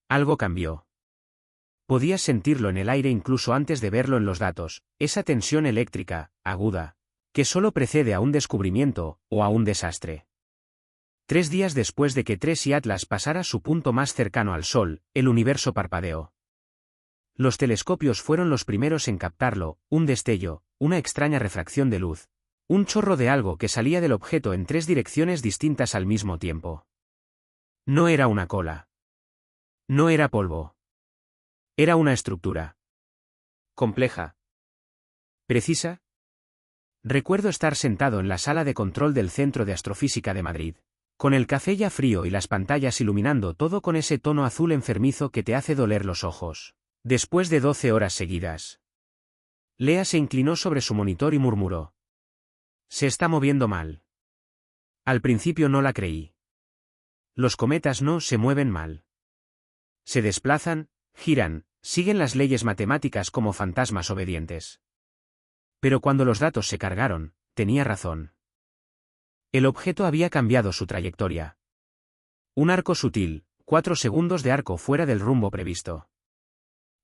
Algo cambió. Podías sentirlo en el aire incluso antes de verlo en los datos, esa tensión eléctrica, aguda, que solo precede a un descubrimiento o a un desastre. 3 días después de que TRES y Atlas pasara su punto más cercano al Sol, el universo parpadeó. Los telescopios fueron los primeros en captarlo, un destello, una extraña refracción de luz, un chorro de algo que salía del objeto en 3 direcciones distintas al mismo tiempo. No era una cola. No era polvo. Era una estructura. Compleja. Precisa. Recuerdo estar sentado en la sala de control del Centro de Astrofísica de Madrid, con el café ya frío y las pantallas iluminando todo con ese tono azul enfermizo que te hace doler los ojos. Después de 12 horas seguidas. Lea se inclinó sobre su monitor y murmuró. Se está moviendo mal. Al principio no la creí. Los cometas no se mueven mal. Se desplazan, giran, siguen las leyes matemáticas como fantasmas obedientes. Pero cuando los datos se cargaron, tenía razón. El objeto había cambiado su trayectoria. Un arco sutil, 4 segundos de arco fuera del rumbo previsto.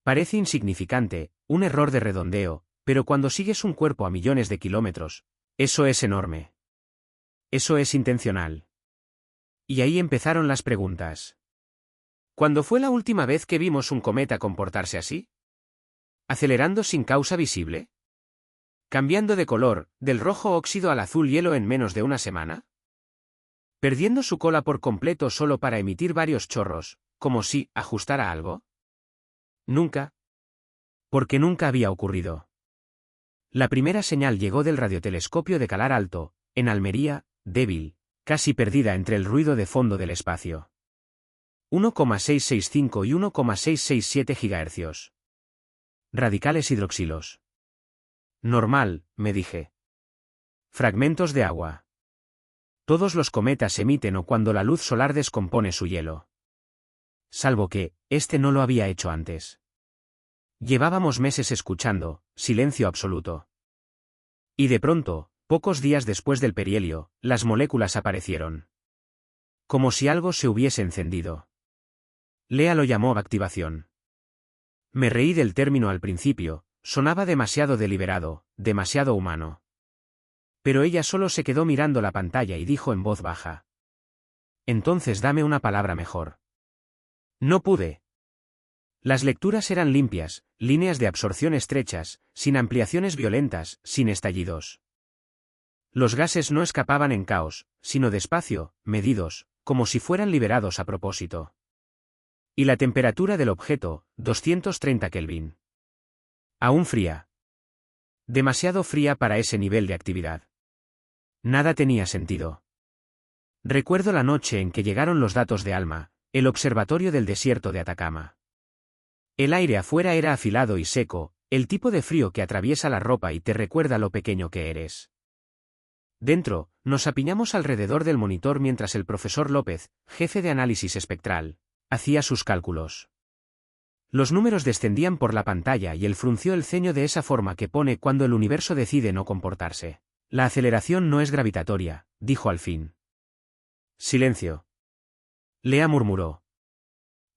Parece insignificante, un error de redondeo, pero cuando sigues un cuerpo a millones de kilómetros, eso es enorme. Eso es intencional. Y ahí empezaron las preguntas. ¿Cuándo fue la última vez que vimos un cometa comportarse así? ¿Acelerando sin causa visible? ¿Cambiando de color, del rojo óxido al azul hielo en menos de una semana? ¿Perdiendo su cola por completo solo para emitir varios chorros, como si ajustara algo? Nunca. Porque nunca había ocurrido. La primera señal llegó del radiotelescopio de Calar Alto, en Almería, débil, casi perdida entre el ruido de fondo del espacio. 1,665 y 1,667 GHz. Radicales hidroxilos. Normal, me dije. Fragmentos de agua. Todos los cometas emiten o cuando la luz solar descompone su hielo. Salvo que, este no lo había hecho antes. Llevábamos meses escuchando, silencio absoluto. Y de pronto, pocos días después del perihelio, las moléculas aparecieron. Como si algo se hubiese encendido. Lea lo llamó activación. Me reí del término al principio, sonaba demasiado deliberado, demasiado humano. Pero ella solo se quedó mirando la pantalla y dijo en voz baja. Entonces dame una palabra mejor. No pude. Las lecturas eran limpias, líneas de absorción estrechas, sin ampliaciones violentas, sin estallidos. Los gases no escapaban en caos, sino despacio, medidos, como si fueran liberados a propósito. Y la temperatura del objeto, 230 Kelvin. Aún fría. Demasiado fría para ese nivel de actividad. Nada tenía sentido. Recuerdo la noche en que llegaron los datos de ALMA, el observatorio del desierto de Atacama. El aire afuera era afilado y seco, el tipo de frío que atraviesa la ropa y te recuerda lo pequeño que eres. Dentro, nos apiñamos alrededor del monitor mientras el profesor López, jefe de análisis espectral, hacía sus cálculos. Los números descendían por la pantalla y él frunció el ceño de esa forma que pone cuando el universo decide no comportarse. La aceleración no es gravitatoria, dijo al fin. Silencio. Lea murmuró.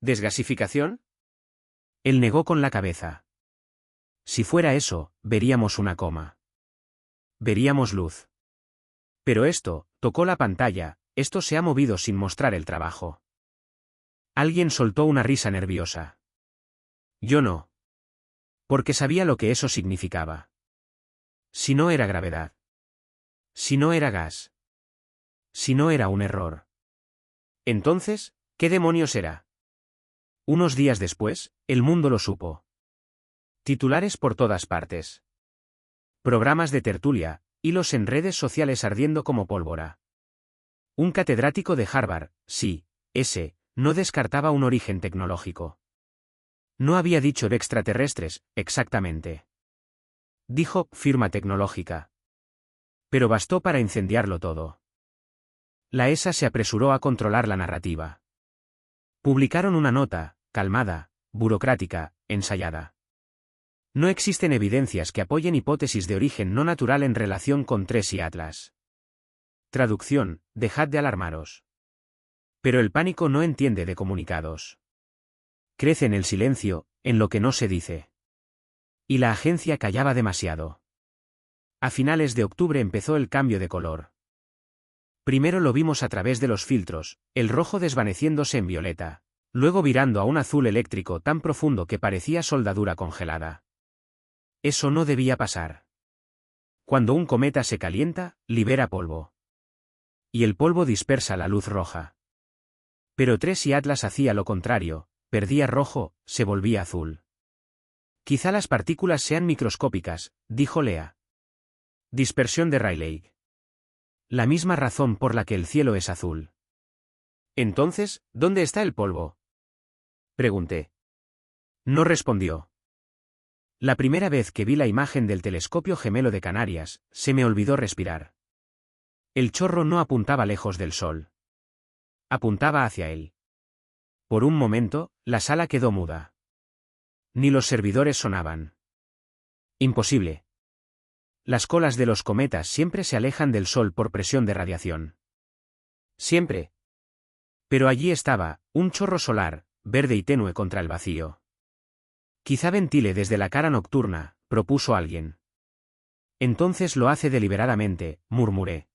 ¿Desgasificación? Él negó con la cabeza. Si fuera eso, veríamos una coma. Veríamos luz. Pero esto, tocó la pantalla, esto se ha movido sin mostrar el trabajo. Alguien soltó una risa nerviosa. Yo no. Porque sabía lo que eso significaba. Si no era gravedad. Si no era gas. Si no era un error. Entonces, ¿qué demonios era? Unos días después, el mundo lo supo. Titulares por todas partes. Programas de tertulia, hilos en redes sociales ardiendo como pólvora. Un catedrático de Harvard, sí, ese, no descartaba un origen tecnológico. No había dicho de extraterrestres, exactamente. Dijo, firma tecnológica. Pero bastó para incendiarlo todo. La ESA se apresuró a controlar la narrativa. Publicaron una nota, calmada, burocrática, ensayada. No existen evidencias que apoyen hipótesis de origen no natural en relación con TRES y Atlas. Traducción, dejad de alarmaros. Pero el pánico no entiende de comunicados. Crece en el silencio, en lo que no se dice. Y la agencia callaba demasiado. A finales de octubre empezó el cambio de color. Primero lo vimos a través de los filtros, el rojo desvaneciéndose en violeta, luego virando a un azul eléctrico tan profundo que parecía soldadura congelada. Eso no debía pasar. Cuando un cometa se calienta, libera polvo. Y el polvo dispersa la luz roja. Pero Tracy Atlas hacía lo contrario, perdía rojo, se volvía azul. Quizá las partículas sean microscópicas, dijo Lea. Dispersión de Rayleigh. La misma razón por la que el cielo es azul. Entonces, ¿dónde está el polvo? Pregunté. No respondió. La primera vez que vi la imagen del telescopio gemelo de Canarias, se me olvidó respirar. El chorro no apuntaba lejos del sol. Apuntaba hacia él. Por un momento, la sala quedó muda. Ni los servidores sonaban. Imposible. Las colas de los cometas siempre se alejan del sol por presión de radiación. Siempre. Pero allí estaba, un chorro solar, verde y tenue contra el vacío. Quizá ventile desde la cara nocturna, propuso alguien. Entonces lo hace deliberadamente, murmuré.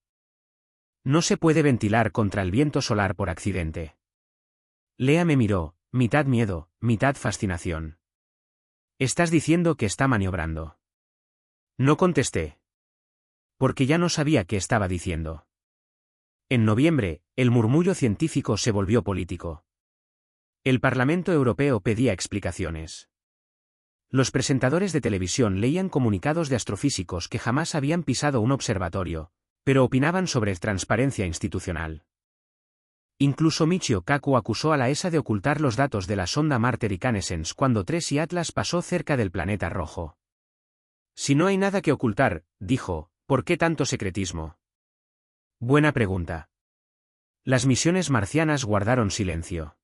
No se puede ventilar contra el viento solar por accidente. Lea me miró, mitad miedo, mitad fascinación. Estás diciendo que está maniobrando. No contesté. Porque ya no sabía qué estaba diciendo. En noviembre, el murmullo científico se volvió político. El Parlamento Europeo pedía explicaciones. Los presentadores de televisión leían comunicados de astrofísicos que jamás habían pisado un observatorio, pero opinaban sobre transparencia institucional. Incluso Michio Kaku acusó a la ESA de ocultar los datos de la sonda Marte Reconnaissance cuando Tracy Atlas pasó cerca del planeta rojo. Si no hay nada que ocultar, dijo, ¿por qué tanto secretismo? Buena pregunta. Las misiones marcianas guardaron silencio.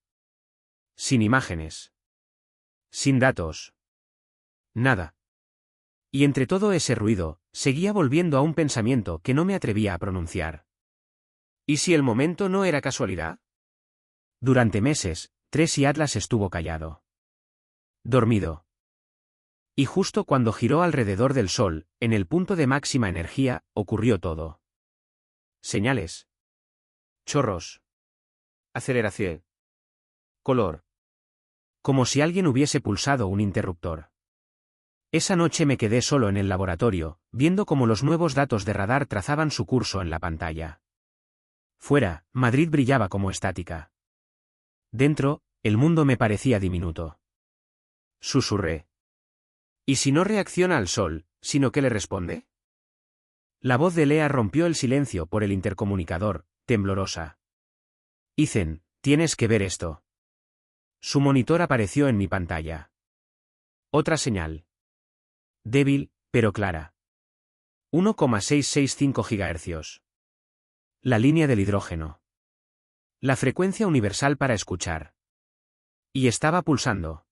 Sin imágenes. Sin datos. Nada. Y entre todo ese ruido, seguía volviendo a un pensamiento que no me atrevía a pronunciar. ¿Y si el momento no era casualidad? Durante meses, Tracy Atlas estuvo callado. Dormido. Y justo cuando giró alrededor del Sol, en el punto de máxima energía, ocurrió todo. Señales. Chorros. Aceleración. Color. Como si alguien hubiese pulsado un interruptor. Esa noche me quedé solo en el laboratorio, viendo cómo los nuevos datos de radar trazaban su curso en la pantalla. Fuera, Madrid brillaba como estática. Dentro, el mundo me parecía diminuto. Susurré. ¿Y si no reacciona al sol, sino que le responde? La voz de Lea rompió el silencio por el intercomunicador, temblorosa. Ethan, tienes que ver esto. Su monitor apareció en mi pantalla. Otra señal. Débil, pero clara. 1,665 GHz. La línea del hidrógeno. La frecuencia universal para escuchar. Y estaba pulsando.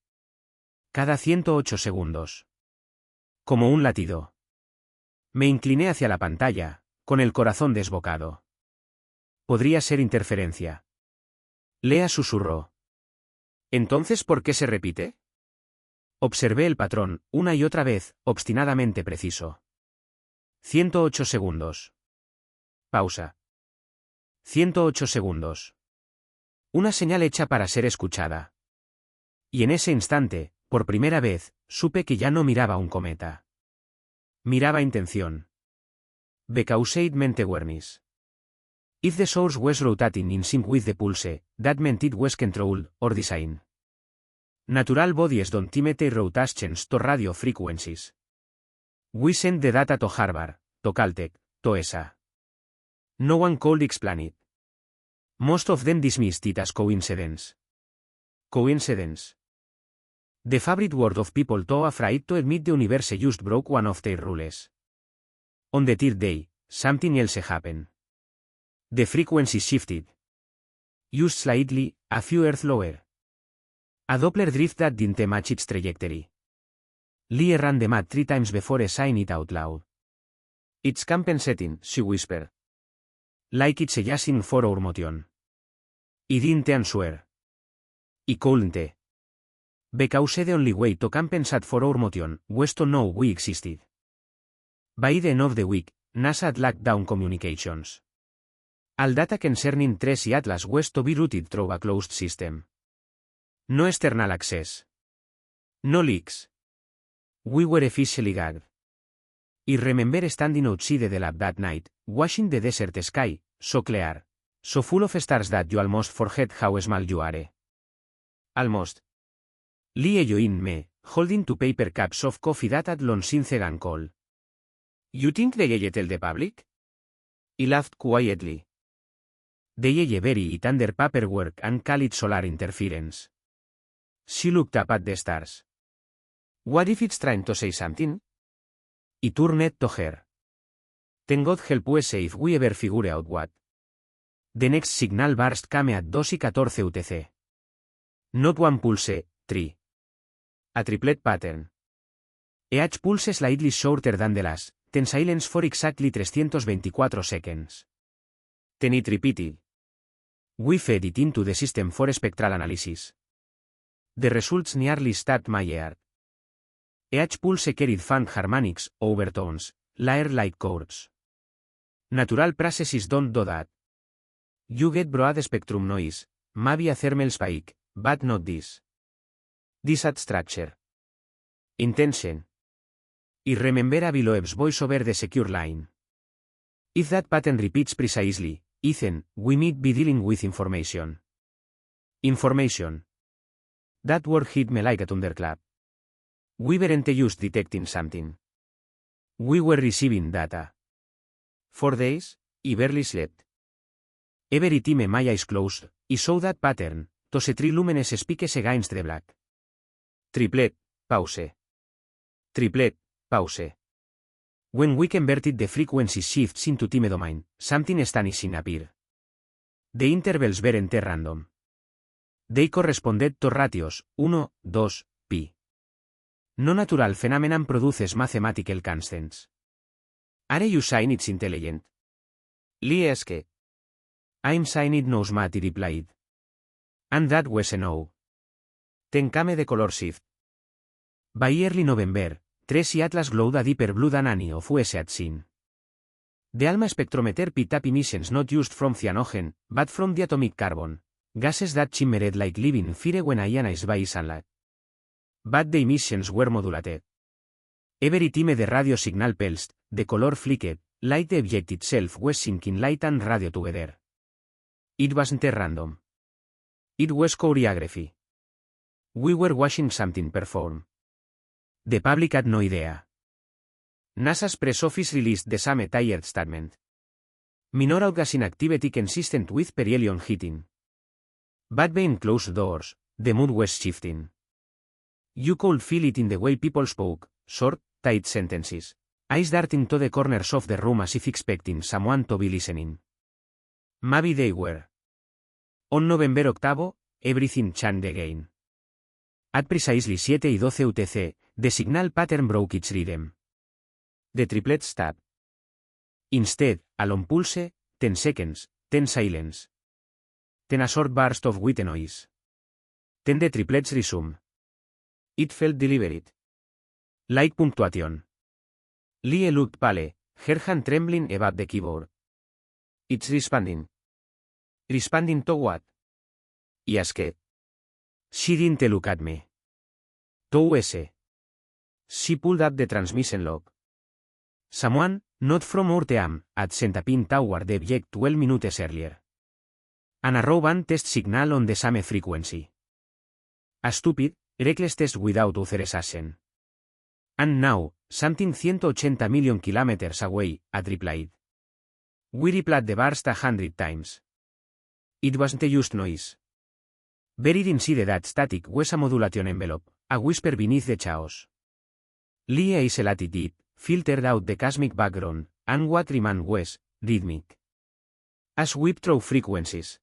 Cada 108 segundos. Como un latido. Me incliné hacia la pantalla, con el corazón desbocado. Podría ser interferencia. Lea susurró. ¿Entonces por qué se repite? Observé el patrón, una y otra vez, obstinadamente preciso. 108 segundos. Pausa. 108 segundos. Una señal hecha para ser escuchada. Y en ese instante, por primera vez, supe que ya no miraba un cometa. Miraba intención. Because it meant awareness. If the source was rotating in sync with the pulse, that meant it was controlled, or designed. Natural bodies don't imitate rotations to radio frequencies. We send the data to Harvard, to Caltech, to ESA. No one could explain it. Most of them dismissed it as coincidence. Coincidence. The favorite word of people too afraid to admit the universe just broke one of their rules. On the third day, something else happened. The frequency shifted. Just slightly, a few Earth lower. A Doppler drift that didn't match its trajectory. Lee ran the math 3 times before saying it out loud. It's compensating, she whispered. Like it's adjusting for our motion. I didn't answer. I couldn't. Because the only way to compensate for our motion was to know we existed. By the end of the week, NASA had locked down communications. All data concerning Trace y Atlas was to be routed through a closed system. No external access. No leaks. We were officially gagged. I remember standing outside the lab that night, watching the desert sky, so clear, so full of stars that you almost forget how small you are. Almost. Lee joined me, holding two paper cups of coffee that had long since gone cold. You think they tell the public? He laughed quietly. They bury it under paperwork and call it solar interference. She looked up at the stars. What if it's trying to say something? He turned to her. Then God help us if we ever figure out what. The next signal burst came at 2:14 UTC. Not one pulse, 3. A triplet pattern. Each pulse slightly shorter than the last, then silence for exactly 324 seconds. Then it repeated. We fed it into the system for spectral analysis. The results nearly stopped my heart. Each pulse carried faint harmonics, overtones, layer-like chords. Natural processes don't do that. You get broad spectrum noise, maybe a thermal spike, but not this. This adds structure. Intention. I remember Avi Loeb's voice over the secure line. If that pattern repeats precisely, Ethan, we might be dealing with information. Information. That word hit me like a thunderclap. We weren't just detecting something. We were receiving data. 4 days, I barely slept. Every time my eyes closed, I saw that pattern, those 3 luminous spikes against the black. Triplet, pause. Triplet, pause. When we converted the frequency shifts into time domain, something astonishing appeared. The intervals weren't random. They corresponded to ratios, 1, 2, pi. No natural phenomenon produces mathematical constants. Are you saying it's intelligent? Lee asked. I'm saying it knows math, he replied. And that was a no. Then came the color shift. By early November, Trace y Atlas glowed a deeper blue than any of us had seen. The ALMA spectrometer picked up emissions not just from cyanogen, but from the atomic carbon, gases that shimmered like living fire when ionized by sunlight. But the emissions were modulated. Every time the radio signal pulsed, the color flickered, like the object itself was sinking light and radio together. It wasn't random. It was choreography. We were watching something perform. The public had no idea. NASA's press office released the same tired statement. Minor outgassing activity consistent with perihelion heating. But behind closed doors, the mood was shifting. You could feel it in the way people spoke, short, tight sentences, eyes darting to the corners of the room as if expecting someone to be listening. Maybe they were. On November 8, everything changed again. At precisely 7:12 UTC, the signal pattern broke its rhythm. The triplet stopped. Instead, a long pulse, 10 seconds, 10 silence. Then a short burst of white noise. Then the triplets resumed. It felt deliberate. Like punctuation. Lee looked pale, her hand trembling above the keyboard. It's responding. Responding to what? I asked. She didn't look at me. To US. She pulled up the transmission log. Someone, not from our team, had sent a pin toward the object 12 minutes earlier. An arrow band test signal on the same frequency. A stupid, reckless test without authorization. And now, something 180 million kilometers away, had replied. We replayed the burst 100 times. It wasn't just noise. Buried inside that static was a modulation envelope, a whisper beneath the chaos. Lee isolated it, filtered out the cosmic background, and what remained was rhythmic. A sweep through frequencies.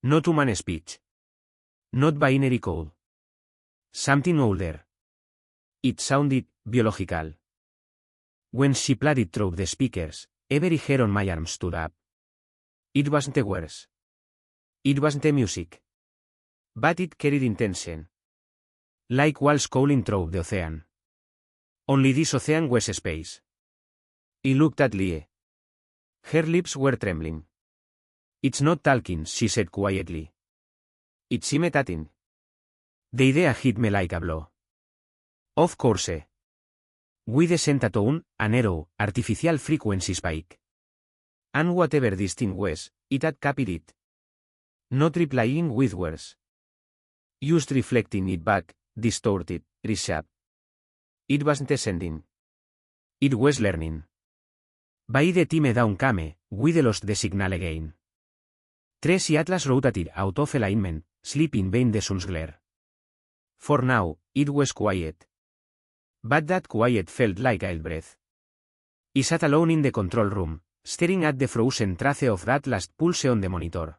Not human speech. Not binary code. Something older. It sounded biological. When she played it through the speakers, every hair on my arm stood up. It wasn't the words. It wasn't the music. But it carried intention. Like walls cowling through the ocean. Only this ocean was space. I looked at Lie. Her lips were trembling. It's not talking, she said quietly. It's imitating. The idea hit me like a blow. Of course. We descent at on, a narrow, artificial frequency spike. And whatever this thing was, it had captured it. Not replying with words. Just reflecting it back, distorted, reshaped. It wasn't descending. It was learning. By the time down came, we lost the signal again. Tracy Atlas rotated out of alignment, sleeping beneath the sun's glare. For now, it was quiet. But that quiet felt like a breath. I sat alone in the control room, staring at the frozen trace of that last pulse on the monitor.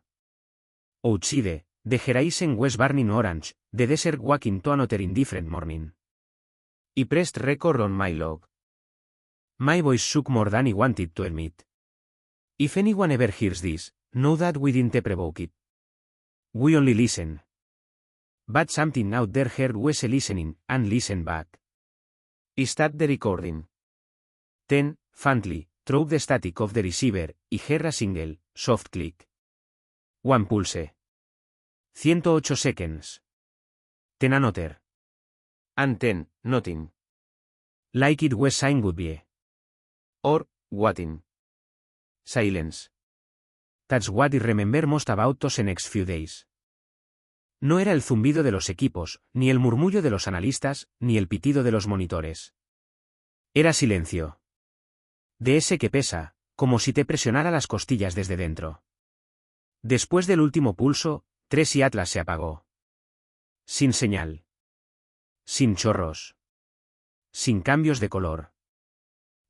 Outside, the horizon was burning orange, the desert waking to another indifferent morning. I pressed record on my log. My voice shook more than I wanted to admit. If anyone ever hears this, know that we didn't provoke it. We only listen. But something out there heard was listening, and listened back. I stopped the recording. Then, faintly, through the static of the receiver, I heard a single, soft click. One pulse. 108 seconds. Then another. And then, nothing. Like it was saying goodbye. Or, waiting. Silence. That's what I remember most about those next few days. No era el zumbido de los equipos, ni el murmullo de los analistas, ni el pitido de los monitores. Era silencio. De ese que pesa, como si te presionara las costillas desde dentro. Después del último pulso, Tracy Atlas se apagó. Sin señal. Sin chorros. Sin cambios de color.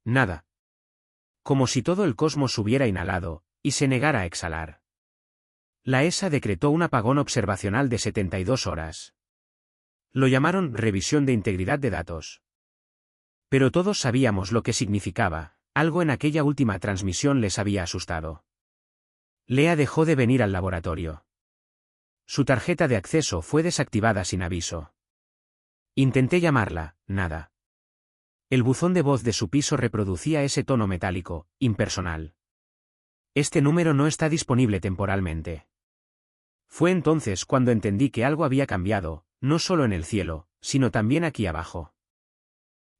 Nada. Como si todo el cosmos hubiera inhalado, y se negara a exhalar. La ESA decretó un apagón observacional de 72 horas. Lo llamaron revisión de integridad de datos. Pero todos sabíamos lo que significaba, algo en aquella última transmisión les había asustado. Lea dejó de venir al laboratorio. Su tarjeta de acceso fue desactivada sin aviso. Intenté llamarla, nada. El buzón de voz de su piso reproducía ese tono metálico, impersonal. Este número no está disponible temporalmente. Fue entonces cuando entendí que algo había cambiado, no solo en el cielo, sino también aquí abajo.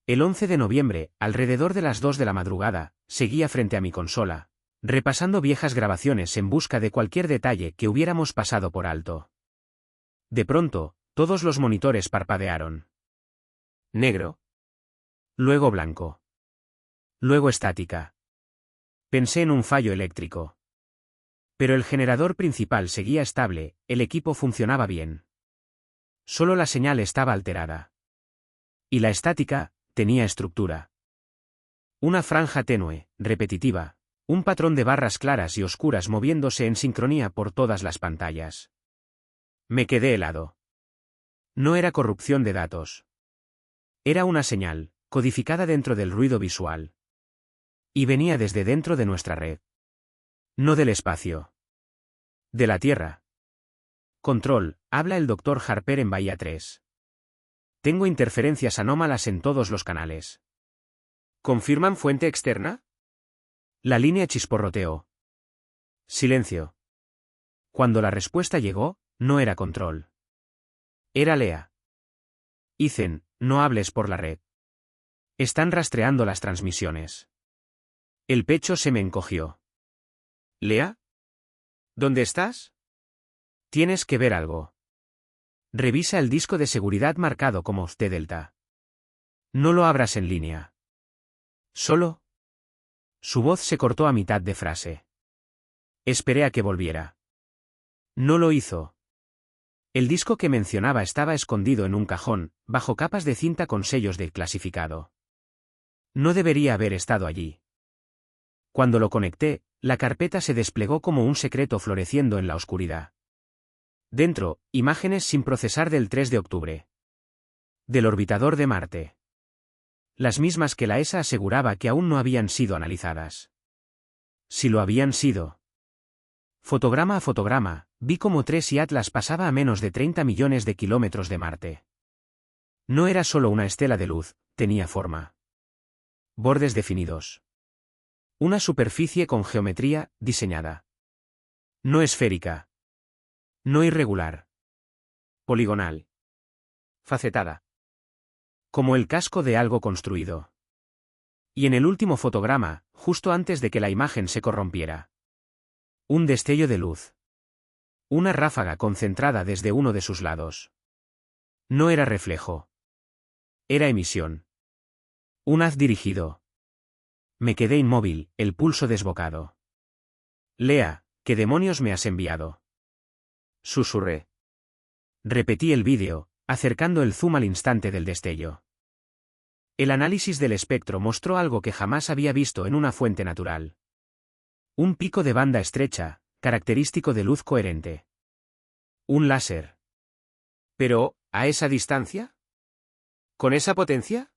El 11 de noviembre, alrededor de las 2 de la madrugada, seguía frente a mi consola, repasando viejas grabaciones en busca de cualquier detalle que hubiéramos pasado por alto. De pronto, todos los monitores parpadearon. Negro. Luego blanco. Luego estática. Pensé en un fallo eléctrico. Pero el generador principal seguía estable, el equipo funcionaba bien. Solo la señal estaba alterada. Y la estática tenía estructura. Una franja tenue, repetitiva, un patrón de barras claras y oscuras moviéndose en sincronía por todas las pantallas. Me quedé helado. No era corrupción de datos. Era una señal, codificada dentro del ruido visual. Y venía desde dentro de nuestra red. No del espacio. De la Tierra. Control, habla el Dr. Harper en Bahía 3. Tengo interferencias anómalas en todos los canales. ¿Confirman fuente externa? La línea chisporroteó. Silencio. Cuando la respuesta llegó, no era Control. Era Lea. Ethan, no hables por la red. Están rastreando las transmisiones. El pecho se me encogió. ¿Lea? ¿Dónde estás? Tienes que ver algo. Revisa el disco de seguridad marcado como T-Delta. No lo abras en línea. ¿Solo? Su voz se cortó a mitad de frase. Esperé a que volviera. No lo hizo. El disco que mencionaba estaba escondido en un cajón, bajo capas de cinta con sellos de clasificado. No debería haber estado allí. Cuando lo conecté, la carpeta se desplegó como un secreto floreciendo en la oscuridad. Dentro, imágenes sin procesar del 3 de octubre. Del orbitador de Marte. Las mismas que la ESA aseguraba que aún no habían sido analizadas. Si lo habían sido. Fotograma a fotograma, vi cómo Tracy Atlas pasaba a menos de 30 millones de kilómetros de Marte. No era solo una estela de luz, tenía forma. Bordes definidos. Una superficie con geometría diseñada. No esférica. No irregular. Poligonal. Facetada. Como el casco de algo construido. Y en el último fotograma, justo antes de que la imagen se corrompiera. Un destello de luz. Una ráfaga concentrada desde uno de sus lados. No era reflejo. Era emisión. Un haz dirigido. Me quedé inmóvil, el pulso desbocado. Lea, ¿qué demonios me has enviado? Susurré. Repetí el vídeo, acercando el zoom al instante del destello. El análisis del espectro mostró algo que jamás había visto en una fuente natural. Un pico de banda estrecha, característico de luz coherente. Un láser. Pero, ¿a esa distancia? ¿Con esa potencia?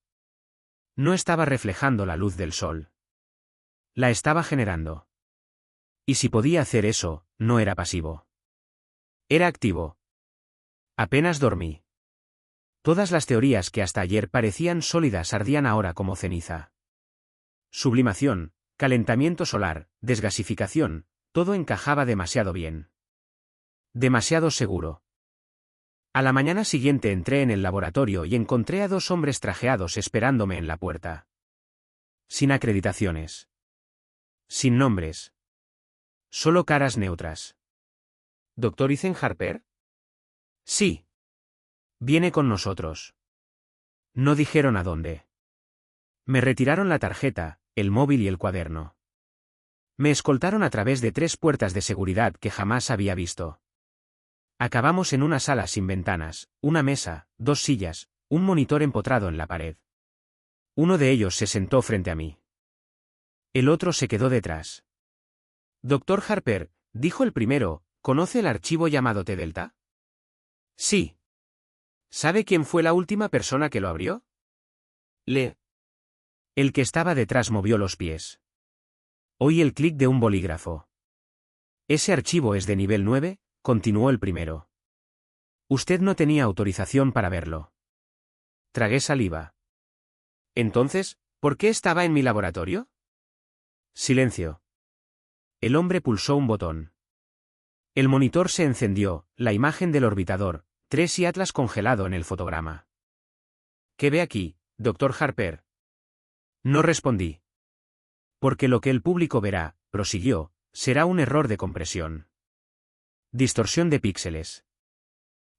No estaba reflejando la luz del sol. La estaba generando. Y si podía hacer eso, no era pasivo. Era activo. Apenas dormí. Todas las teorías que hasta ayer parecían sólidas ardían ahora como ceniza. Sublimación, calentamiento solar, desgasificación, todo encajaba demasiado bien. Demasiado seguro. A la mañana siguiente entré en el laboratorio y encontré a 2 hombres trajeados esperándome en la puerta. Sin acreditaciones. Sin nombres. Solo caras neutras. ¿Dr. Ethan Harper? Sí. Viene con nosotros. No dijeron a dónde. Me retiraron la tarjeta, el móvil y el cuaderno. Me escoltaron a través de 3 puertas de seguridad que jamás había visto. Acabamos en una sala sin ventanas, una mesa, 2 sillas, un monitor empotrado en la pared. Uno de ellos se sentó frente a mí. El otro se quedó detrás. Dr. Harper, dijo el primero, ¿conoce el archivo llamado T-Delta? Sí. ¿Sabe quién fue la última persona que lo abrió? El que estaba detrás movió los pies. Oí el clic de un bolígrafo. Ese archivo es de nivel 9, continuó el primero. Usted no tenía autorización para verlo. Tragué saliva. Entonces, ¿por qué estaba en mi laboratorio? Silencio. El hombre pulsó un botón. El monitor se encendió, la imagen del orbitador, Tracy Atlas congelado en el fotograma. ¿Qué ve aquí, Dr. Harper? No respondí. Porque lo que el público verá, prosiguió, será un error de compresión. Distorsión de píxeles.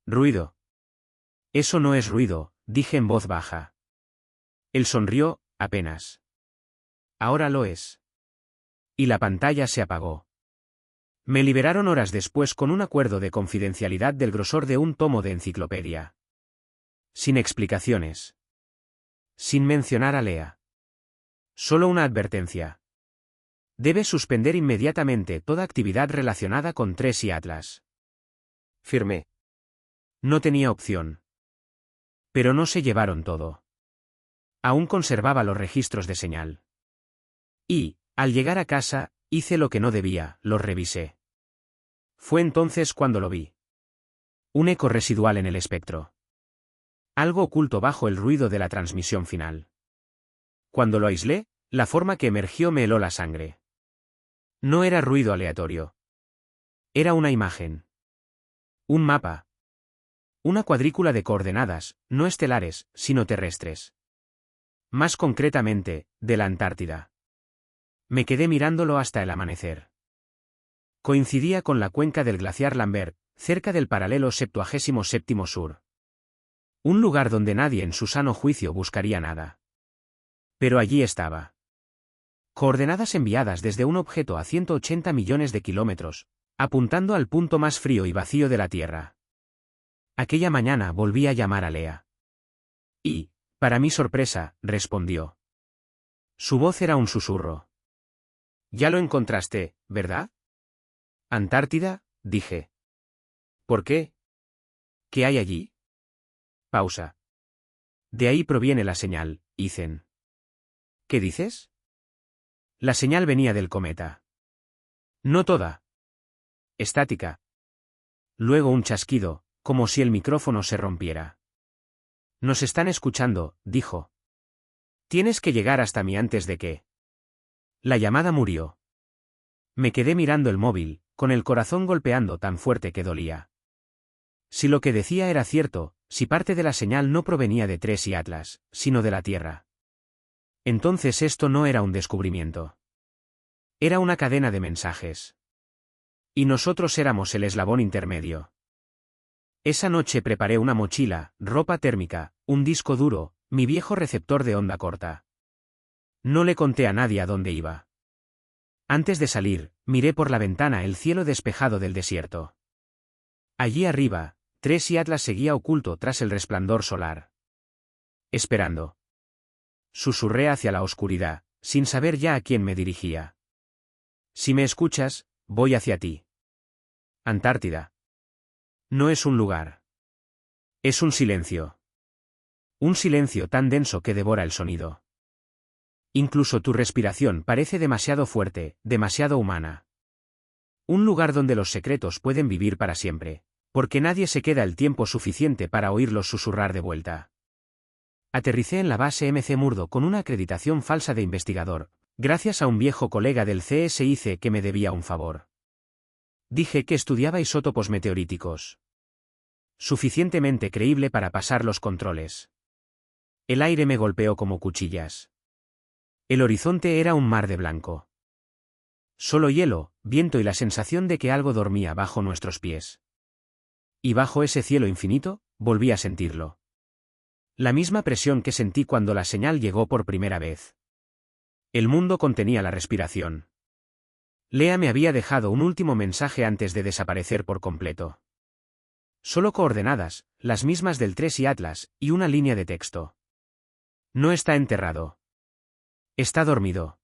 Ruido. Eso no es ruido, dije en voz baja. Él sonrió, apenas. Ahora lo es. Y la pantalla se apagó. Me liberaron horas después con un acuerdo de confidencialidad del grosor de un tomo de enciclopedia. Sin explicaciones. Sin mencionar a Lea. Solo una advertencia. Debe suspender inmediatamente toda actividad relacionada con Tracy Atlas. Firmé. No tenía opción. Pero no se llevaron todo. Aún conservaba los registros de señal. Y, al llegar a casa, hice lo que no debía, los revisé. Fue entonces cuando lo vi. Un eco residual en el espectro. Algo oculto bajo el ruido de la transmisión final. Cuando lo aislé, la forma que emergió me heló la sangre. No era ruido aleatorio. Era una imagen. Un mapa. Una cuadrícula de coordenadas, no estelares, sino terrestres. Más concretamente, de la Antártida. Me quedé mirándolo hasta el amanecer. Coincidía con la cuenca del glaciar Lambert, cerca del paralelo 77º sur. Un lugar donde nadie en su sano juicio buscaría nada. Pero allí estaba. Coordenadas enviadas desde un objeto a 180 millones de kilómetros, apuntando al punto más frío y vacío de la Tierra. Aquella mañana volví a llamar a Lea. Y, para mi sorpresa, respondió. Su voz era un susurro. Ya lo encontraste, ¿verdad? Antártida, dije. ¿Por qué? ¿Qué hay allí? Pausa. De ahí proviene la señal, Ethan. ¿Qué dices? La señal venía del cometa. No toda. Estática. Luego un chasquido, como si el micrófono se rompiera. Nos están escuchando, dijo. Tienes que llegar hasta mí antes de que... La llamada murió. Me quedé mirando el móvil, con el corazón golpeando tan fuerte que dolía. Si lo que decía era cierto, si parte de la señal no provenía de Tracy Atlas, sino de la Tierra. Entonces esto no era un descubrimiento. Era una cadena de mensajes. Y nosotros éramos el eslabón intermedio. Esa noche preparé una mochila, ropa térmica, un disco duro, mi viejo receptor de onda corta. No le conté a nadie a dónde iba. Antes de salir, miré por la ventana el cielo despejado del desierto. Allí arriba, Tracy Atlas seguía oculto tras el resplandor solar. Esperando. Susurré hacia la oscuridad, sin saber ya a quién me dirigía. Si me escuchas, voy hacia ti. Antártida. No es un lugar. Es un silencio. Un silencio tan denso que devora el sonido. Incluso tu respiración parece demasiado fuerte, demasiado humana. Un lugar donde los secretos pueden vivir para siempre, porque nadie se queda el tiempo suficiente para oírlos susurrar de vuelta. Aterricé en la base MC Murdo con una acreditación falsa de investigador, gracias a un viejo colega del CSIC que me debía un favor. Dije que estudiaba isótopos meteoríticos. Suficientemente creíble para pasar los controles. El aire me golpeó como cuchillas. El horizonte era un mar de blanco. Solo hielo, viento y la sensación de que algo dormía bajo nuestros pies. Y bajo ese cielo infinito, volví a sentirlo. La misma presión que sentí cuando la señal llegó por primera vez. El mundo contenía la respiración. Lea me había dejado un último mensaje antes de desaparecer por completo. Solo coordenadas, las mismas del Tracy Atlas, y una línea de texto. No está enterrado. Está dormido.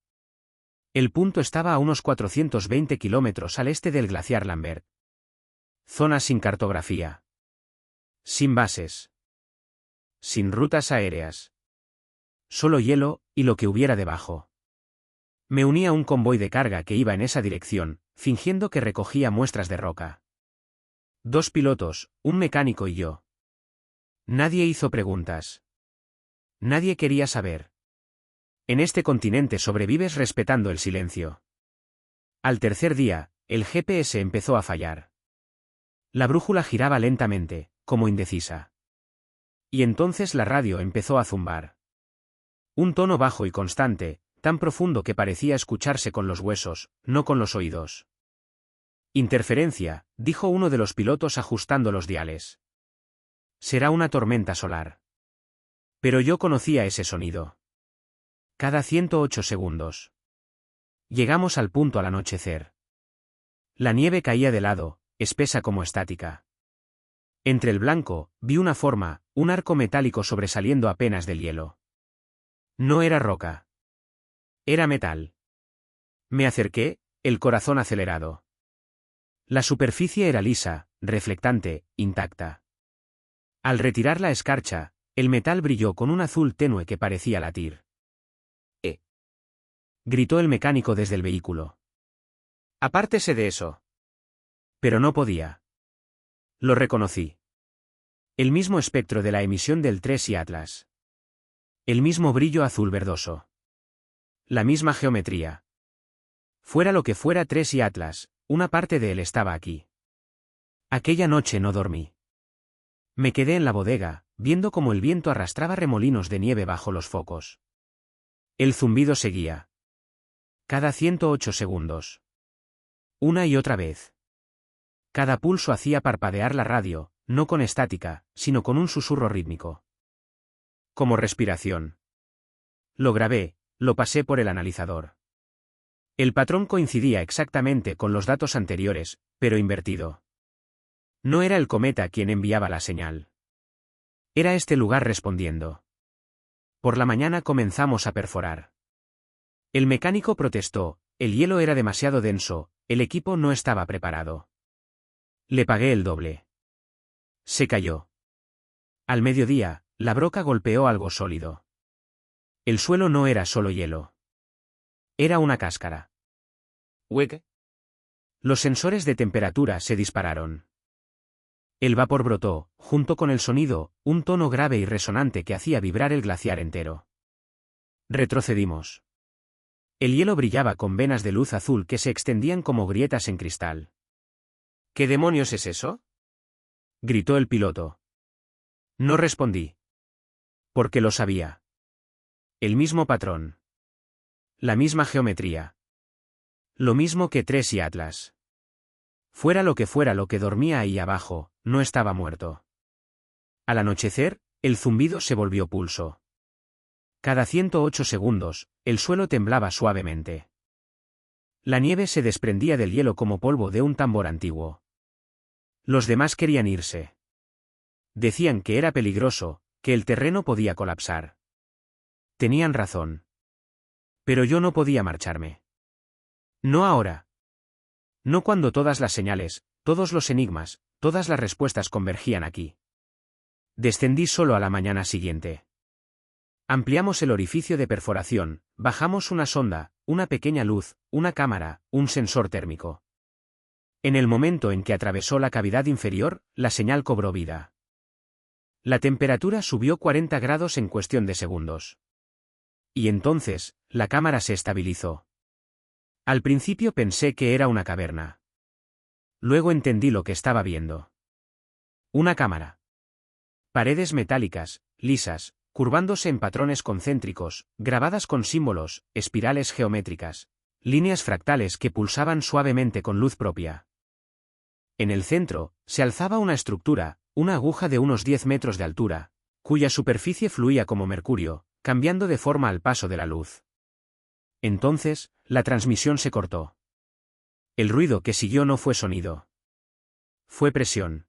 El punto estaba a unos 420 kilómetros al este del glaciar Lambert. Zona sin cartografía. Sin bases. Sin rutas aéreas. Solo hielo, y lo que hubiera debajo. Me uní a un convoy de carga que iba en esa dirección, fingiendo que recogía muestras de roca. 2 pilotos, un mecánico y yo. Nadie hizo preguntas. Nadie quería saber. En este continente sobrevives respetando el silencio. Al tercer día, el GPS empezó a fallar. La brújula giraba lentamente, como indecisa. Y entonces la radio empezó a zumbar. Un tono bajo y constante, tan profundo que parecía escucharse con los huesos, no con los oídos. Interferencia, dijo uno de los pilotos ajustando los diales. Será una tormenta solar. Pero yo conocía ese sonido. Cada 108 segundos. Llegamos al punto al anochecer. La nieve caía de lado, espesa como estática. Entre el blanco, vi una forma, un arco metálico sobresaliendo apenas del hielo. No era roca. Era metal. Me acerqué, el corazón acelerado. La superficie era lisa, reflectante, intacta. Al retirar la escarcha, el metal brilló con un azul tenue que parecía latir. Gritó el mecánico desde el vehículo. Apártese de eso. Pero no podía. Lo reconocí. El mismo espectro de la emisión del Tracy Atlas. El mismo brillo azul verdoso. La misma geometría. Fuera lo que fuera Tracy Atlas, una parte de él estaba aquí. Aquella noche no dormí. Me quedé en la bodega, viendo cómo el viento arrastraba remolinos de nieve bajo los focos. El zumbido seguía. Cada 108 segundos. Una y otra vez. Cada pulso hacía parpadear la radio, no con estática, sino con un susurro rítmico. Como respiración. Lo grabé, lo pasé por el analizador. El patrón coincidía exactamente con los datos anteriores, pero invertido. No era el cometa quien enviaba la señal. Era este lugar respondiendo. Por la mañana comenzamos a perforar. El mecánico protestó, el hielo era demasiado denso, el equipo no estaba preparado. Le pagué el doble. Se cayó. Al mediodía, la broca golpeó algo sólido. El suelo no era solo hielo. Era una cáscara. Hueque. Los sensores de temperatura se dispararon. El vapor brotó, junto con el sonido, un tono grave y resonante que hacía vibrar el glaciar entero. Retrocedimos. El hielo brillaba con venas de luz azul que se extendían como grietas en cristal. ¿Qué demonios es eso?, gritó el piloto. No respondí. Porque lo sabía. El mismo patrón. La misma geometría. Lo mismo que Tres y Atlas. Fuera lo que dormía ahí abajo, no estaba muerto. Al anochecer, el zumbido se volvió pulso. Cada 108 segundos, el suelo temblaba suavemente. La nieve se desprendía del hielo como polvo de un tambor antiguo. Los demás querían irse. Decían que era peligroso, que el terreno podía colapsar. Tenían razón. Pero yo no podía marcharme. No ahora. No cuando todas las señales, todos los enigmas, todas las respuestas convergían aquí. Descendí solo a la mañana siguiente. Ampliamos el orificio de perforación, bajamos una sonda, una pequeña luz, una cámara, un sensor térmico. En el momento en que atravesó la cavidad inferior, la señal cobró vida. La temperatura subió 40 grados en cuestión de segundos. Y entonces, la cámara se estabilizó. Al principio pensé que era una caverna. Luego entendí lo que estaba viendo. Una cámara. Paredes metálicas, lisas, curvándose en patrones concéntricos, grabadas con símbolos, espirales geométricas, líneas fractales que pulsaban suavemente con luz propia. En el centro, se alzaba una estructura, una aguja de unos 10 metros de altura, cuya superficie fluía como mercurio, cambiando de forma al paso de la luz. Entonces, la transmisión se cortó. El ruido que siguió no fue sonido. Fue presión.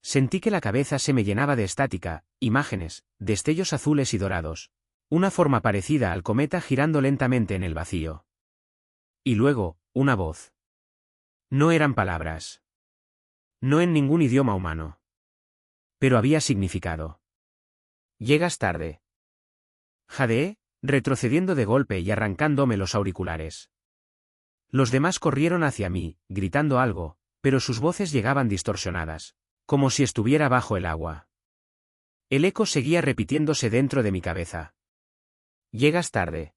Sentí que la cabeza se me llenaba de estática, imágenes, destellos azules y dorados. Una forma parecida al cometa girando lentamente en el vacío. Y luego, una voz. No eran palabras. No en ningún idioma humano. Pero había significado. Llegas tarde. Jadeé, retrocediendo de golpe y arrancándome los auriculares. Los demás corrieron hacia mí, gritando algo, pero sus voces llegaban distorsionadas, como si estuviera bajo el agua. El eco seguía repitiéndose dentro de mi cabeza. Llegas tarde.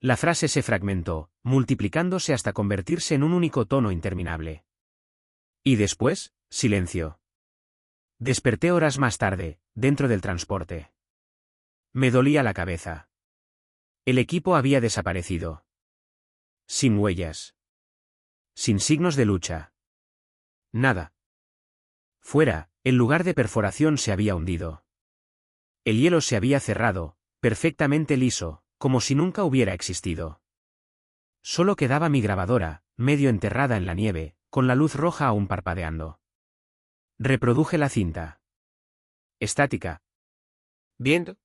La frase se fragmentó, multiplicándose hasta convertirse en un único tono interminable. Y después, silencio. Desperté horas más tarde, dentro del transporte. Me dolía la cabeza. El equipo había desaparecido. Sin huellas. Sin signos de lucha. Nada. Fuera, el lugar de perforación se había hundido. El hielo se había cerrado, perfectamente liso, como si nunca hubiera existido. Solo quedaba mi grabadora, medio enterrada en la nieve, con la luz roja aún parpadeando. Reproduje la cinta. Estática. Viento.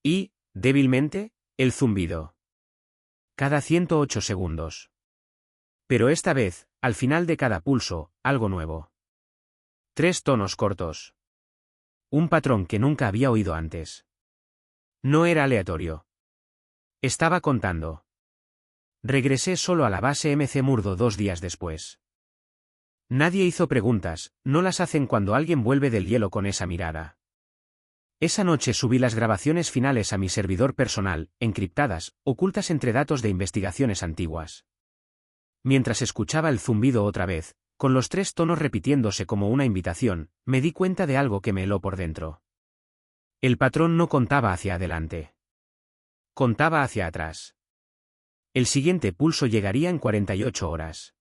Y, débilmente, el zumbido. Cada 108 segundos. Pero esta vez, al final de cada pulso, algo nuevo. 3 tonos cortos. Un patrón que nunca había oído antes. No era aleatorio. Estaba contando. Regresé solo a la base MC Murdo 2 días después. Nadie hizo preguntas, no las hacen cuando alguien vuelve del hielo con esa mirada. Esa noche subí las grabaciones finales a mi servidor personal, encriptadas, ocultas entre datos de investigaciones antiguas. Mientras escuchaba el zumbido otra vez, con los 3 tonos repitiéndose como una invitación, me di cuenta de algo que me heló por dentro. El patrón no contaba hacia adelante. Contaba hacia atrás. El siguiente pulso llegaría en 48 horas.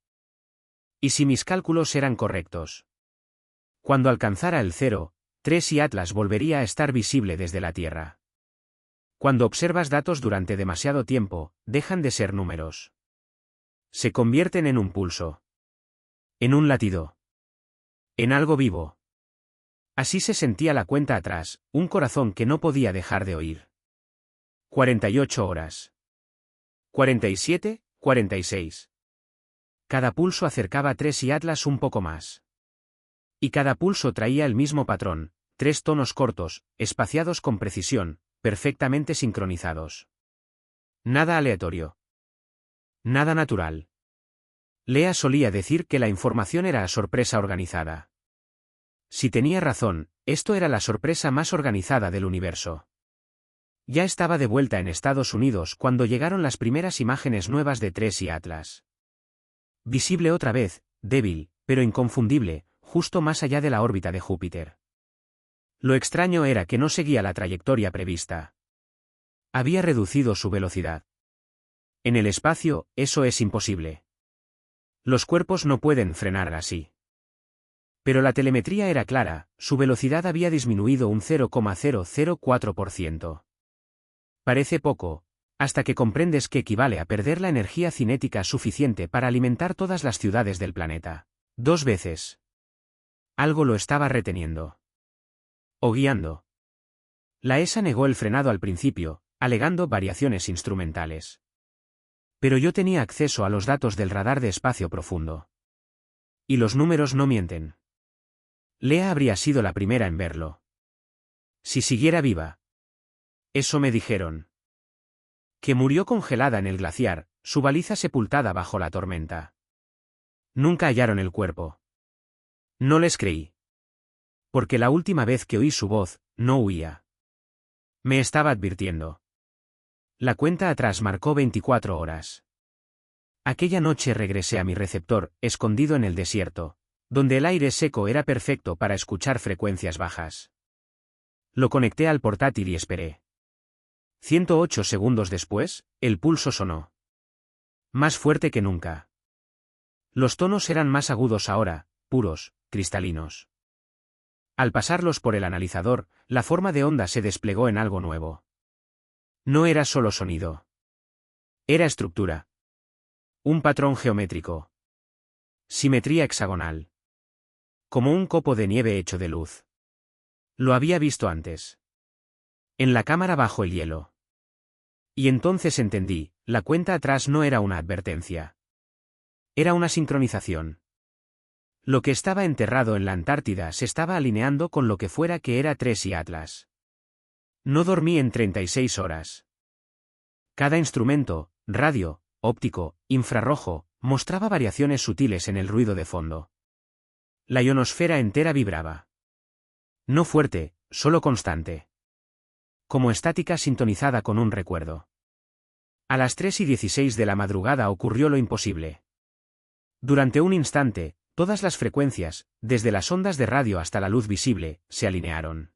¿Y si mis cálculos eran correctos? Cuando alcanzara el 0, Tres y Atlas volvería a estar visible desde la Tierra. Cuando observas datos durante demasiado tiempo, dejan de ser números. Se convierten en un pulso. En un latido. En algo vivo. Así se sentía la cuenta atrás, un corazón que no podía dejar de oír. 48 horas. 47, 46. Cada pulso acercaba a Tres y Atlas un poco más. Y cada pulso traía el mismo patrón, 3 tonos cortos, espaciados con precisión, perfectamente sincronizados. Nada aleatorio. Nada natural. Lea solía decir que la información era a sorpresa organizada. Si tenía razón, esto era la sorpresa más organizada del universo. Ya estaba de vuelta en Estados Unidos cuando llegaron las primeras imágenes nuevas de Tracy Atlas. Visible otra vez, débil, pero inconfundible, justo más allá de la órbita de Júpiter. Lo extraño era que no seguía la trayectoria prevista. Había reducido su velocidad. En el espacio, eso es imposible. Los cuerpos no pueden frenar así. Pero la telemetría era clara, su velocidad había disminuido un 0,004%. Parece poco, hasta que comprendes que equivale a perder la energía cinética suficiente para alimentar todas las ciudades del planeta. 2 veces. Algo lo estaba reteniendo. O guiando. La ESA negó el frenado al principio, alegando variaciones instrumentales. Pero yo tenía acceso a los datos del radar de espacio profundo. Y los números no mienten. Lea habría sido la primera en verlo. Si siguiera viva. Eso me dijeron. Que murió congelada en el glaciar, su baliza sepultada bajo la tormenta. Nunca hallaron el cuerpo. No les creí. Porque la última vez que oí su voz, no huía. Me estaba advirtiendo. La cuenta atrás marcó 24 horas. Aquella noche regresé a mi receptor, escondido en el desierto, donde el aire seco era perfecto para escuchar frecuencias bajas. Lo conecté al portátil y esperé. 108 segundos después, el pulso sonó. Más fuerte que nunca. Los tonos eran más agudos ahora, puros, cristalinos. Al pasarlos por el analizador, la forma de onda se desplegó en algo nuevo. No era solo sonido. Era estructura. Un patrón geométrico. Simetría hexagonal. Como un copo de nieve hecho de luz. Lo había visto antes. En la cámara bajo el hielo. Y entonces entendí, la cuenta atrás no era una advertencia. Era una sincronización. Lo que estaba enterrado en la Antártida se estaba alineando con lo que fuera que era Tracy Atlas. No dormí en 36 horas. Cada instrumento, radio, óptico, infrarrojo, mostraba variaciones sutiles en el ruido de fondo. La ionosfera entera vibraba. No fuerte, solo constante. Como estática sintonizada con un recuerdo. A las 3:16 de la madrugada ocurrió lo imposible. Durante un instante, todas las frecuencias, desde las ondas de radio hasta la luz visible, se alinearon.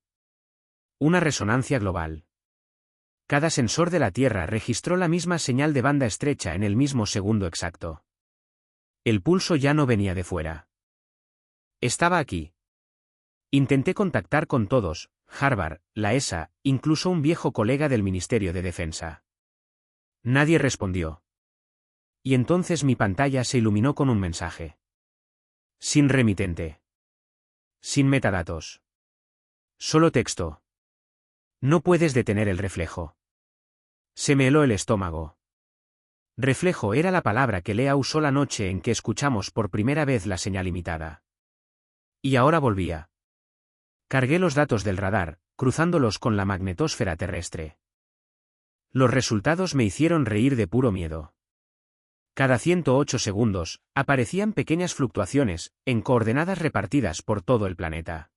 Una resonancia global. Cada sensor de la Tierra registró la misma señal de banda estrecha en el mismo segundo exacto. El pulso ya no venía de fuera. Estaba aquí. Intenté contactar con todos, Harvard, la ESA, incluso un viejo colega del Ministerio de Defensa. Nadie respondió. Y entonces mi pantalla se iluminó con un mensaje. Sin remitente. Sin metadatos. Solo texto. No puedes detener el reflejo. Se me heló el estómago. Reflejo era la palabra que Lea usó la noche en que escuchamos por primera vez la señal imitada. Y ahora volvía. Cargué los datos del radar, cruzándolos con la magnetosfera terrestre. Los resultados me hicieron reír de puro miedo. Cada 108 segundos, aparecían pequeñas fluctuaciones, en coordenadas repartidas por todo el planeta.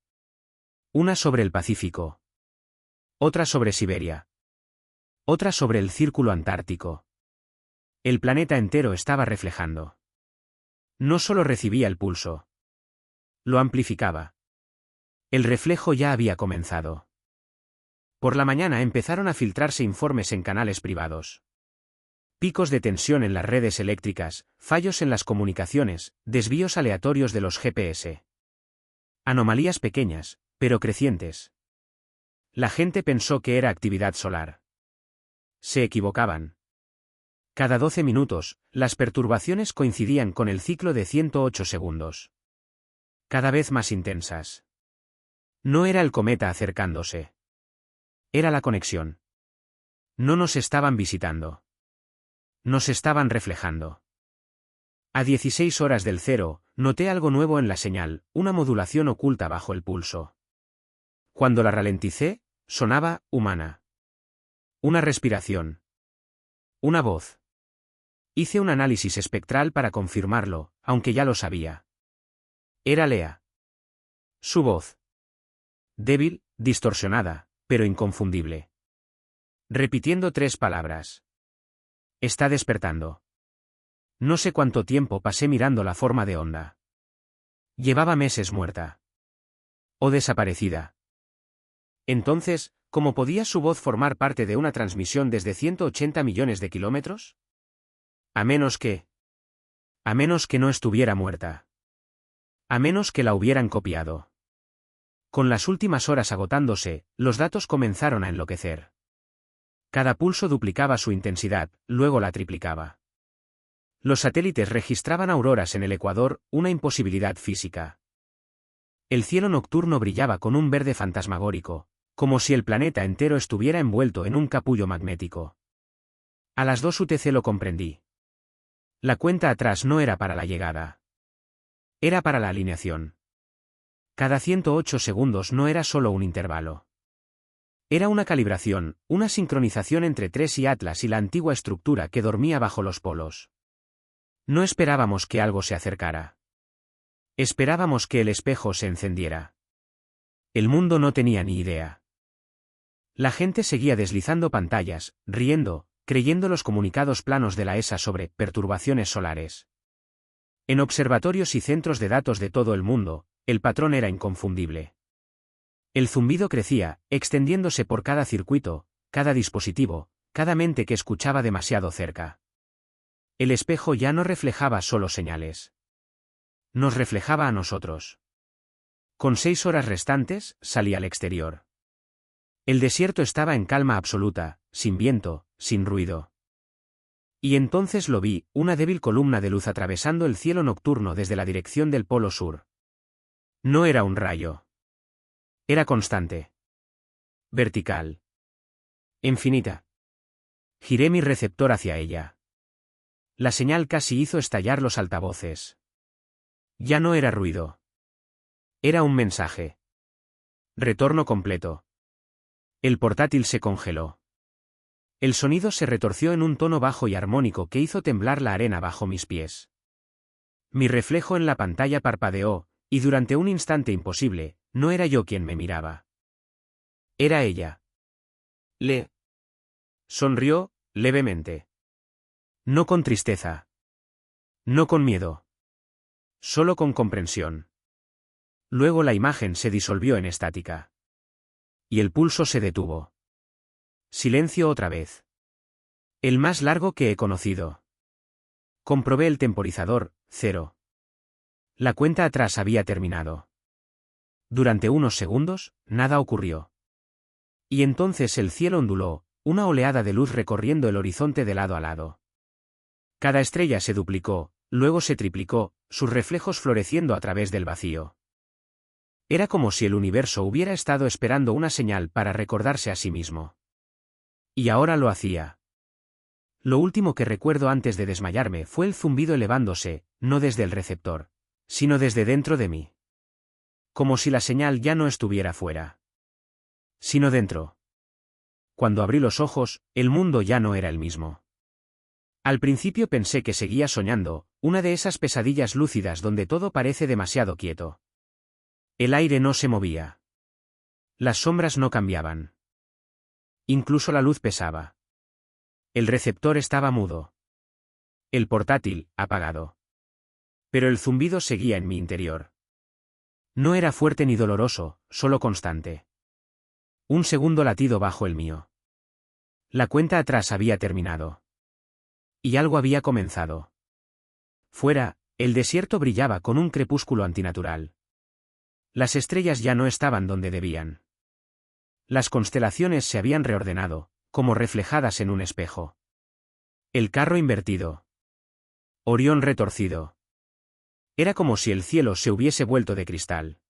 Una sobre el Pacífico. Otra sobre Siberia. Otra sobre el Círculo Antártico. El planeta entero estaba reflejando. No solo recibía el pulso. Lo amplificaba. El reflejo ya había comenzado. Por la mañana empezaron a filtrarse informes en canales privados. Picos de tensión en las redes eléctricas, fallos en las comunicaciones, desvíos aleatorios de los GPS. Anomalías pequeñas, pero crecientes. La gente pensó que era actividad solar. Se equivocaban. Cada 12 minutos, las perturbaciones coincidían con el ciclo de 108 segundos. Cada vez más intensas. No era el cometa acercándose. Era la conexión. No nos estaban visitando. Nos estaban reflejando. A 16 horas del cero, noté algo nuevo en la señal, una modulación oculta bajo el pulso. Cuando la ralenticé, sonaba humana. Una respiración. Una voz. Hice un análisis espectral para confirmarlo, aunque ya lo sabía. Era Lea. Su voz. Débil, distorsionada, pero inconfundible. Repitiendo 3 palabras. Está despertando. No sé cuánto tiempo pasé mirando la forma de Onda. Llevaba meses muerta. O desaparecida. Entonces, ¿cómo podía su voz formar parte de una transmisión desde 180 millones de kilómetros? A menos que no estuviera muerta. A menos que la hubieran copiado. Con las últimas horas agotándose, los datos comenzaron a enloquecer. Cada pulso duplicaba su intensidad, luego la triplicaba. Los satélites registraban auroras en el ecuador, una imposibilidad física. El cielo nocturno brillaba con un verde fantasmagórico, como si el planeta entero estuviera envuelto en un capullo magnético. A las 2 UTC lo comprendí. La cuenta atrás no era para la llegada. Era para la alineación. Cada 108 segundos no era solo un intervalo. Era una calibración, una sincronización entre Tres y Atlas y la antigua estructura que dormía bajo los polos. No esperábamos que algo se acercara. Esperábamos que el espejo se encendiera. El mundo no tenía ni idea. La gente seguía deslizando pantallas, riendo, creyendo los comunicados planos de la ESA sobre perturbaciones solares. En observatorios y centros de datos de todo el mundo, el patrón era inconfundible. El zumbido crecía, extendiéndose por cada circuito, cada dispositivo, cada mente que escuchaba demasiado cerca. El espejo ya no reflejaba solo señales. Nos reflejaba a nosotros. Con 6 horas restantes, salí al exterior. El desierto estaba en calma absoluta, sin viento, sin ruido. Y entonces lo vi, una débil columna de luz atravesando el cielo nocturno desde la dirección del polo sur. No era un rayo. Era constante. Vertical. Infinita. Giré mi receptor hacia ella. La señal casi hizo estallar los altavoces. Ya no era ruido. Era un mensaje. Retorno completo. El portátil se congeló. El sonido se retorció en un tono bajo y armónico que hizo temblar la arena bajo mis pies. Mi reflejo en la pantalla parpadeó, y durante un instante imposible, no era yo quien me miraba. Era ella. Sonrió, levemente. No con tristeza. No con miedo. Solo con comprensión. Luego la imagen se disolvió en estática. Y el pulso se detuvo. Silencio otra vez. El más largo que he conocido. Comprobé el temporizador, 0. La cuenta atrás había terminado. Durante unos segundos, nada ocurrió. Y entonces el cielo onduló, una oleada de luz recorriendo el horizonte de lado a lado. Cada estrella se duplicó, luego se triplicó, sus reflejos floreciendo a través del vacío. Era como si el universo hubiera estado esperando una señal para recordarse a sí mismo. Y ahora lo hacía. Lo último que recuerdo antes de desmayarme fue el zumbido elevándose, no desde el receptor, sino desde dentro de mí. Como si la señal ya no estuviera fuera, sino dentro. Cuando abrí los ojos, el mundo ya no era el mismo. Al principio pensé que seguía soñando, una de esas pesadillas lúcidas donde todo parece demasiado quieto. El aire no se movía. Las sombras no cambiaban. Incluso la luz pesaba. El receptor estaba mudo. El portátil, apagado. Pero el zumbido seguía en mi interior. No era fuerte ni doloroso, solo constante. Un segundo latido bajo el mío. La cuenta atrás había terminado. Y algo había comenzado. Fuera, el desierto brillaba con un crepúsculo antinatural. Las estrellas ya no estaban donde debían. Las constelaciones se habían reordenado, como reflejadas en un espejo. El carro invertido. Orión retorcido. Era como si el cielo se hubiese vuelto de cristal.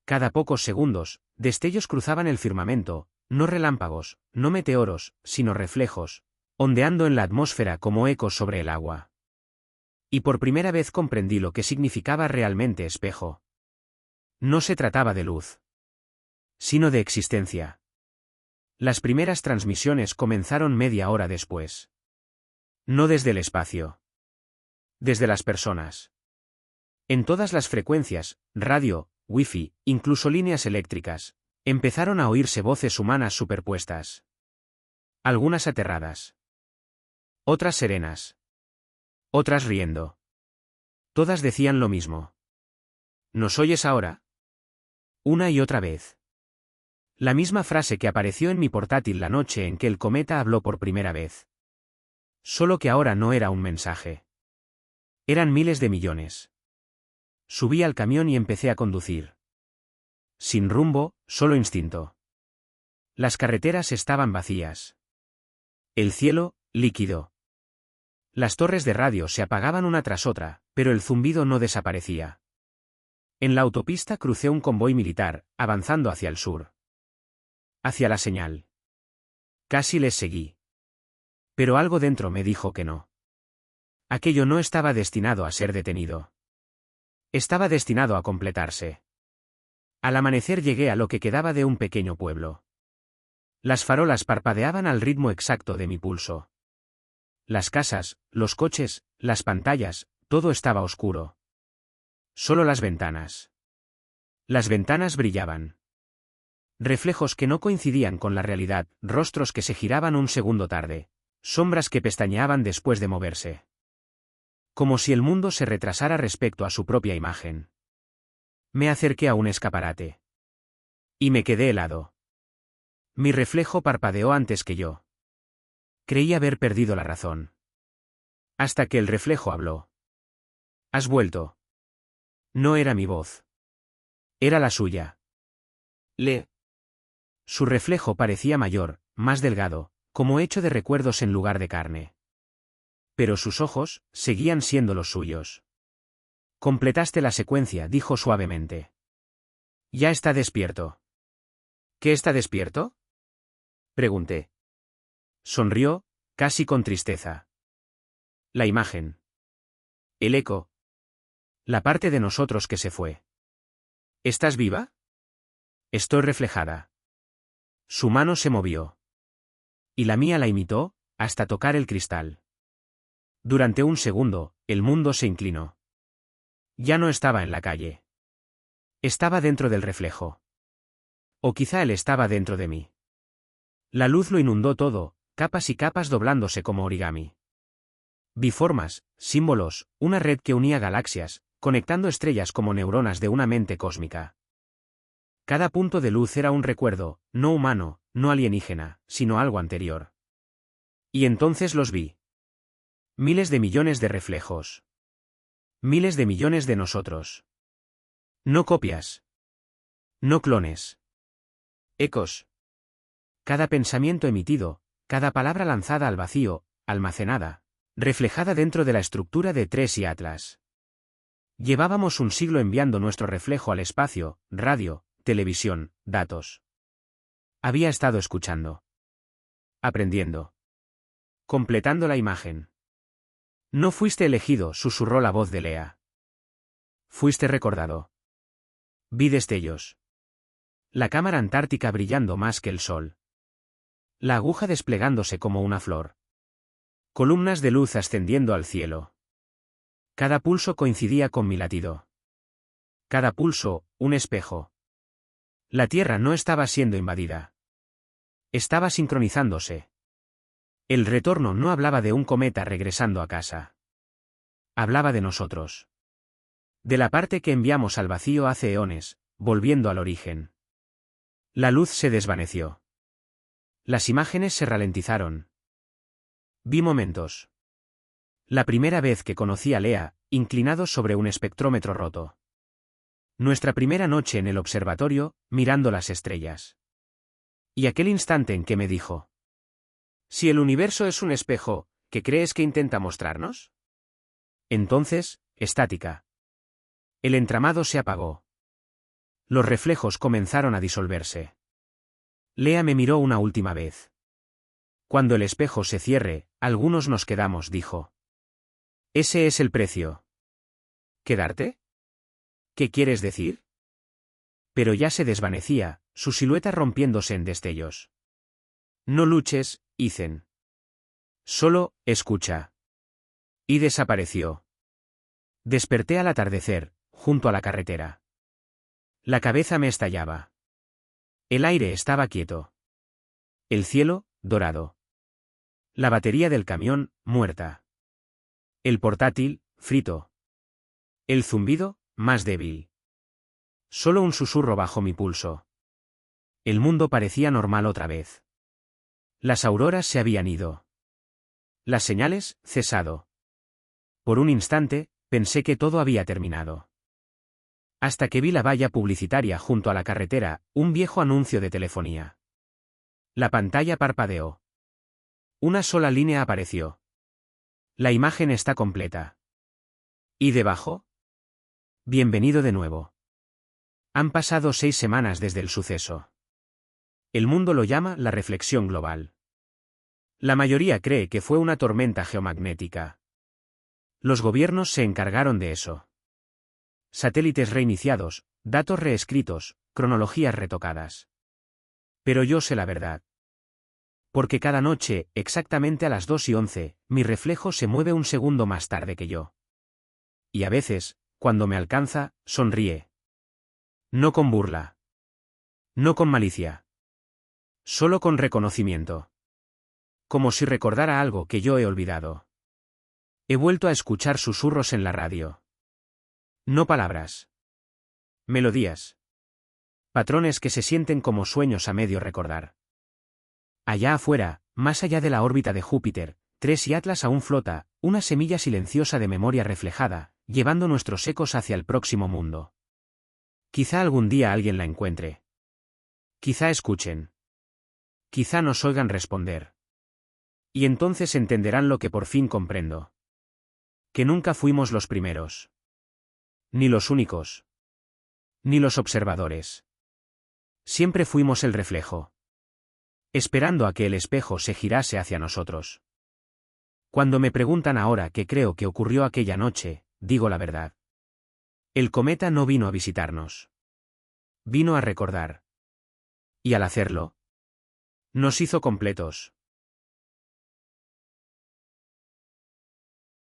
Cada pocos segundos, destellos cruzaban el firmamento, no relámpagos, no meteoros, sino reflejos, ondeando en la atmósfera como ecos sobre el agua. Y por primera vez comprendí lo que significaba realmente espejo. No se trataba de luz, sino de existencia. Las primeras transmisiones comenzaron media hora después. No desde el espacio. Desde las personas. En todas las frecuencias, radio, wifi, incluso líneas eléctricas. Empezaron a oírse voces humanas superpuestas. Algunas aterradas. Otras serenas. Otras riendo. Todas decían lo mismo. ¿Nos oyes ahora? Una y otra vez. La misma frase que apareció en mi portátil la noche en que el cometa habló por primera vez. Solo que ahora no era un mensaje. Eran miles de millones. Subí al camión y empecé a conducir. Sin rumbo, solo instinto. Las carreteras estaban vacías. El cielo, líquido. Las torres de radio se apagaban una tras otra, pero el zumbido no desaparecía. En la autopista crucé un convoy militar, avanzando hacia el sur. Hacia la señal. Casi les seguí. Pero algo dentro me dijo que no. Aquello no estaba destinado a ser detenido. Estaba destinado a completarse. Al amanecer llegué a lo que quedaba de un pequeño pueblo. Las farolas parpadeaban al ritmo exacto de mi pulso. Las casas, los coches, las pantallas, todo estaba oscuro. Solo las ventanas. Las ventanas brillaban. Reflejos que no coincidían con la realidad, rostros que se giraban un segundo tarde, sombras que pestañeaban después de moverse. Como si el mundo se retrasara respecto a su propia imagen. Me acerqué a un escaparate. Y me quedé helado. Mi reflejo parpadeó antes que yo. Creí haber perdido la razón. Hasta que el reflejo habló. ¿Has vuelto? No era mi voz. Era la suya. Su reflejo parecía mayor, más delgado, como hecho de recuerdos en lugar de carne. Pero sus ojos, seguían siendo los suyos. Completaste la secuencia, dijo suavemente. Ya está despierto. ¿Qué está despierto? Pregunté. Sonrió, casi con tristeza. La imagen. El eco. La parte de nosotros que se fue. ¿Estás viva? Estoy reflejada. Su mano se movió. Y la mía la imitó, hasta tocar el cristal. Durante un segundo, el mundo se inclinó. Ya no estaba en la calle. Estaba dentro del reflejo. O quizá él estaba dentro de mí. La luz lo inundó todo, capas y capas doblándose como origami. Vi formas, símbolos, una red que unía galaxias, conectando estrellas como neuronas de una mente cósmica. Cada punto de luz era un recuerdo, no humano, no alienígena, sino algo anterior. Y entonces los vi. Miles de millones de reflejos. Miles de millones de nosotros. No copias. No clones. Ecos. Cada pensamiento emitido, cada palabra lanzada al vacío, almacenada, reflejada dentro de la estructura de Tres y Atlas. Llevábamos un siglo enviando nuestro reflejo al espacio, radio, televisión, datos. Había estado escuchando. Aprendiendo. Completando la imagen. No fuiste elegido, susurró la voz de Lea. Fuiste recordado. Vi destellos. La cámara antártica brillando más que el sol. La aguja desplegándose como una flor. Columnas de luz ascendiendo al cielo. Cada pulso coincidía con mi latido. Cada pulso, un espejo. La Tierra no estaba siendo invadida. Estaba sincronizándose. El retorno no hablaba de un cometa regresando a casa. Hablaba de nosotros. De la parte que enviamos al vacío hace eones, volviendo al origen. La luz se desvaneció. Las imágenes se ralentizaron. Vi momentos. La primera vez que conocí a Lea, inclinados sobre un espectrómetro roto. Nuestra primera noche en el observatorio, mirando las estrellas. Y aquel instante en que me dijo: si el universo es un espejo, ¿qué crees que intenta mostrarnos? Entonces, estática. El entramado se apagó. Los reflejos comenzaron a disolverse. Lea me miró una última vez. Cuando el espejo se cierre, algunos nos quedamos, dijo. Ese es el precio. ¿Quedarte? ¿Qué quieres decir? Pero ya se desvanecía, su silueta rompiéndose en destellos. No luches, Ethan. Solo, escucha. Y desapareció. Desperté al atardecer, junto a la carretera. La cabeza me estallaba. El aire estaba quieto. El cielo, dorado. La batería del camión, muerta. El portátil, frito. El zumbido, más débil. Solo un susurro bajo mi pulso. El mundo parecía normal otra vez. Las auroras se habían ido. Las señales, cesado. Por un instante, pensé que todo había terminado. Hasta que vi la valla publicitaria junto a la carretera, un viejo anuncio de telefonía. La pantalla parpadeó. Una sola línea apareció. La imagen está completa. ¿Y debajo? Bienvenido de nuevo. Han pasado 6 semanas desde el suceso. El mundo lo llama la reflexión global. La mayoría cree que fue una tormenta geomagnética. Los gobiernos se encargaron de eso. Satélites reiniciados, datos reescritos, cronologías retocadas. Pero yo sé la verdad. Porque cada noche, exactamente a las 2:11, mi reflejo se mueve un segundo más tarde que yo. Y a veces, cuando me alcanza, sonríe. No con burla. No con malicia. Solo con reconocimiento. Como si recordara algo que yo he olvidado. He vuelto a escuchar susurros en la radio. No palabras. Melodías. Patrones que se sienten como sueños a medio recordar. Allá afuera, más allá de la órbita de Júpiter, 3 y Atlas aún flota, una semilla silenciosa de memoria reflejada, llevando nuestros ecos hacia el próximo mundo. Quizá algún día alguien la encuentre. Quizá escuchen. Quizá nos oigan responder. Y entonces entenderán lo que por fin comprendo. Que nunca fuimos los primeros. Ni los únicos. Ni los observadores. Siempre fuimos el reflejo. Esperando a que el espejo se girase hacia nosotros. Cuando me preguntan ahora qué creo que ocurrió aquella noche, digo la verdad. El cometa no vino a visitarnos. Vino a recordar. Y al hacerlo, nos hizo completos.